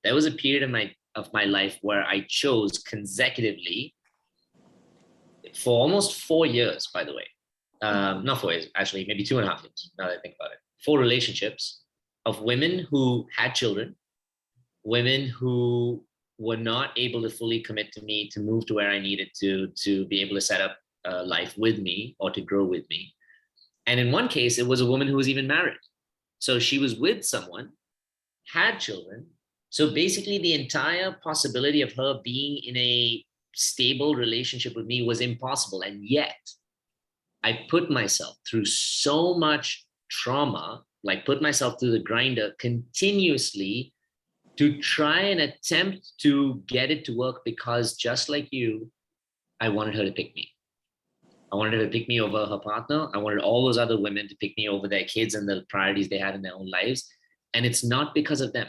There was a period of my life where I chose consecutively for almost 4 years, by the way. Not 4 years, actually, maybe 2.5 years, now that I think about it. 4 relationships of women who had children, women who were not able to fully commit to me to move to where I needed to be able to set up life with me or to grow with me. And in one case, it was a woman who was even married. So she was with someone, had children. So basically, the entire possibility of her being in a stable relationship with me was impossible. And yet, I put myself through so much trauma, like put myself through the grinder continuously to try and attempt to get it to work, because just like you, I wanted her to pick me. I wanted her to pick me over her partner. I wanted all those other women to pick me over their kids and the priorities they had in their own lives. And it's not because of them,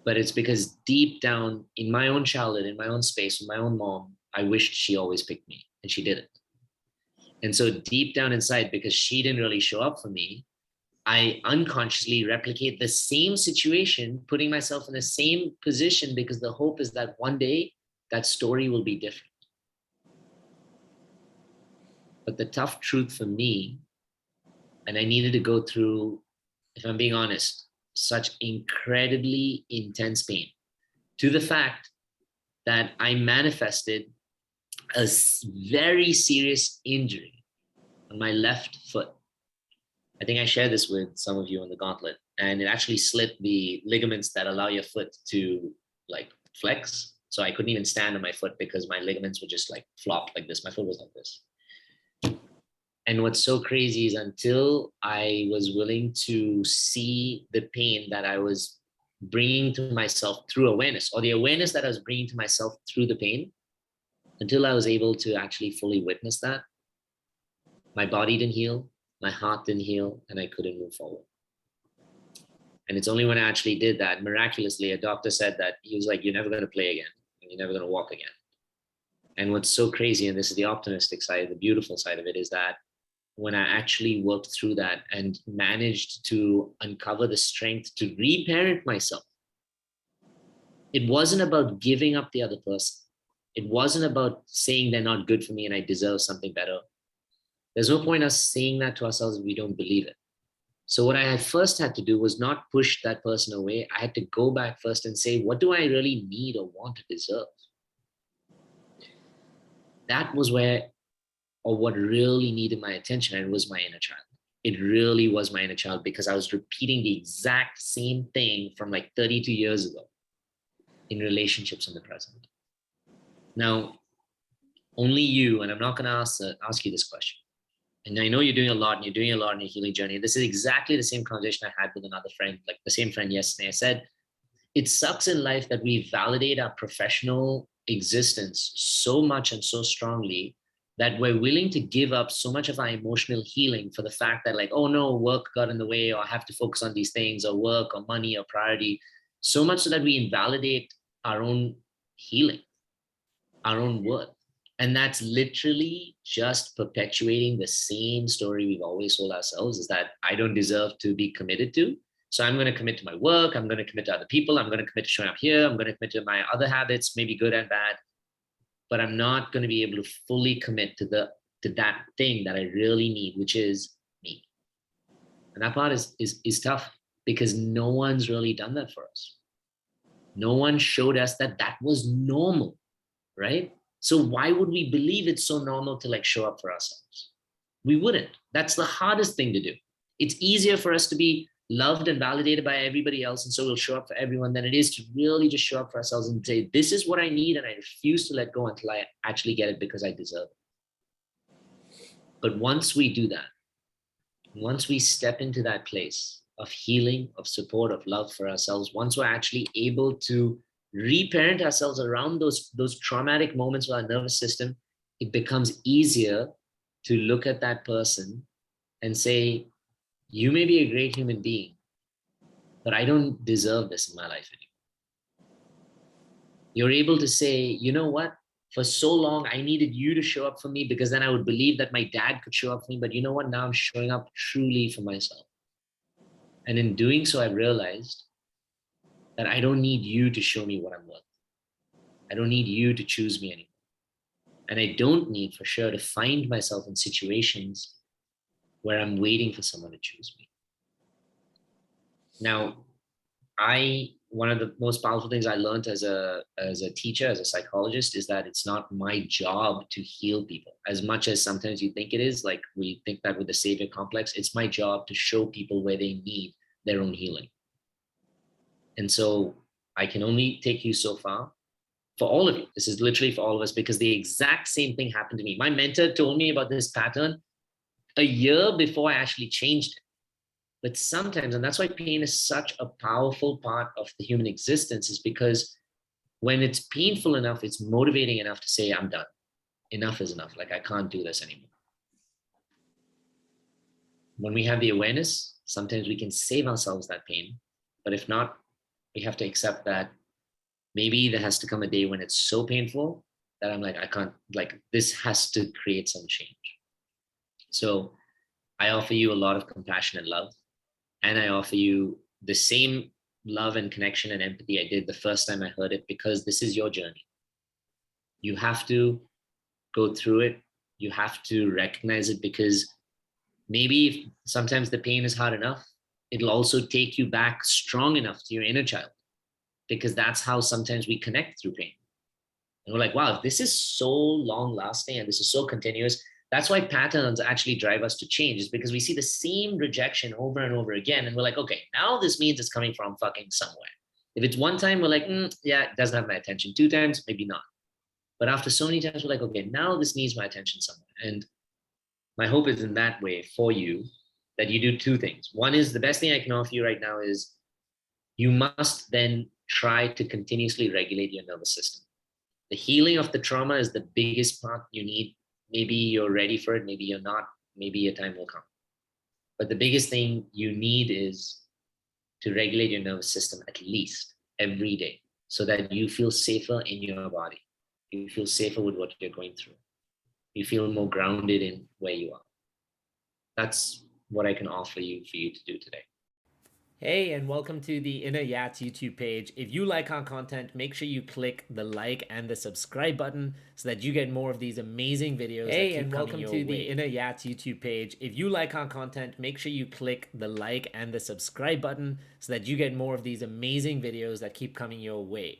but it's because deep down in my own childhood, in my own space, with my own mom, I wished she always picked me, and she didn't. And so deep down inside, because she didn't really show up for me, I unconsciously replicate the same situation, putting myself in the same position, because the hope is that one day that story will be different. But the tough truth for me, and I needed to go through, if I'm being honest, such incredibly intense pain, to the fact that I manifested a very serious injury on my left foot. I think I shared this with some of you on the gauntlet, and it actually slit the ligaments that allow your foot to like flex. So I couldn't even stand on my foot because my ligaments were just like flopped like this. My foot was like this. And what's so crazy is until I was willing to see the pain that I was bringing to myself through awareness, or the awareness that I was bringing to myself through the pain, until I was able to actually fully witness that, my body didn't heal, my heart didn't heal, and I couldn't move forward. And it's only when I actually did that, miraculously, a doctor said that he was like, you're never going to play again, and you're never going to walk again. And what's so crazy, and this is the optimistic side, the beautiful side of it, is that when I actually worked through that and managed to uncover the strength to reparent myself, it wasn't about giving up the other person. It wasn't about saying they're not good for me and I deserve something better. There's no point us saying that to ourselves if we don't believe it. So what I had first had to do was not push that person away. I had to go back first and say, what do I really need or want to deserve? That was where, or what really needed my attention, and it was my inner child. It really was my inner child, because I was repeating the exact same thing from like 32 years ago in relationships in the present. Now, only you, and I'm not going to ask you this question, and I know you're doing a lot, and you're doing a lot in your healing journey. This is exactly the same conversation I had with another friend, like the same friend yesterday. I said, it sucks in life that we validate our professional existence so much and so strongly that we're willing to give up so much of our emotional healing for the fact that, like, oh no, work got in the way, or I have to focus on these things, or work or money or priority, so much so that we invalidate our own healing, our own worth. And that's literally just perpetuating the same story we've always told ourselves, is that I don't deserve to be committed to. So I'm going to commit to my work. I'm going to commit to other people. I'm going to commit to showing up here. I'm going to commit to my other habits, maybe good and bad. But I'm not going to be able to fully commit to that thing that I really need, which is me. And that part is tough, because no one's really done that for us. No one showed us that that was normal, right? So why would we believe it's so normal to like show up for ourselves? We wouldn't. That's the hardest thing to do. It's easier for us to be loved and validated by everybody else, and so we'll show up for everyone, than it is to really just show up for ourselves and say, this is what I need, and I refuse to let go until I actually get it, because I deserve it. But once we do that, once we step into that place of healing, of support, of love for ourselves, once we're actually able to reparent ourselves around those traumatic moments with our nervous system, it becomes easier to look at that person and say, you may be a great human being, but I don't deserve this in my life anymore. You're able to say, you know what? For so long, I needed you to show up for me, because then I would believe that my dad could show up for me. But you know what? Now I'm showing up truly for myself. And in doing so, I realized that I don't need you to show me what I'm worth. I don't need you to choose me anymore. And I don't need for sure to find myself in situations where I'm waiting for someone to choose me. Now, one of the most powerful things I learned as a teacher, as a psychologist, is that it's not my job to heal people as much as sometimes you think it is. Like we think that with the savior complex, it's my job to show people where they need their own healing. And so I can only take you so far for all of you. This is literally for all of us because the exact same thing happened to me. My mentor told me about this pattern a year before I actually changed it. But sometimes, and that's why pain is such a powerful part of the human existence, is because when it's painful enough, it's motivating enough to say, I'm done. Enough is enough. Like, I can't do this anymore. When we have the awareness, sometimes we can save ourselves that pain. But if not, we have to accept that maybe there has to come a day when it's so painful that I'm like, I can't, like, this has to create some change. So I offer you a lot of compassion and love. And I offer you the same love and connection and empathy I did the first time I heard it, because this is your journey. You have to go through it. You have to recognize it, because maybe if sometimes the pain is hard enough, it'll also take you back strong enough to your inner child, because that's how sometimes we connect through pain. And we're like, wow, if this is so long lasting and this is so continuous, that's why patterns actually drive us to change, is because we see the same rejection over and over again. And we're like, okay, now this means it's coming from fucking somewhere. If it's one time, we're like, yeah, it doesn't have my attention. Two times, maybe not. But after so many times, we're like, okay, now this needs my attention somewhere. And my hope is in that way for you, that you do two things. One is, the best thing I can offer you right now is you must then try to continuously regulate your nervous system. The healing of the trauma is the biggest part you need. Maybe you're ready for it, maybe you're not, maybe your time will come. But the biggest thing you need is to regulate your nervous system at least every day, so that you feel safer in your body. You feel safer with what you're going through. You feel more grounded in where you are. That's what I can offer you for you to do today. Hey, and welcome to the Inner Yats YouTube page. If you like our content, make sure you click the like and the subscribe button so that you get more of these amazing videos. Hey, and welcome to the Inner Yats YouTube page. If you like our content, make sure you click the like and the subscribe button so that you get more of these amazing videos that keep coming your way.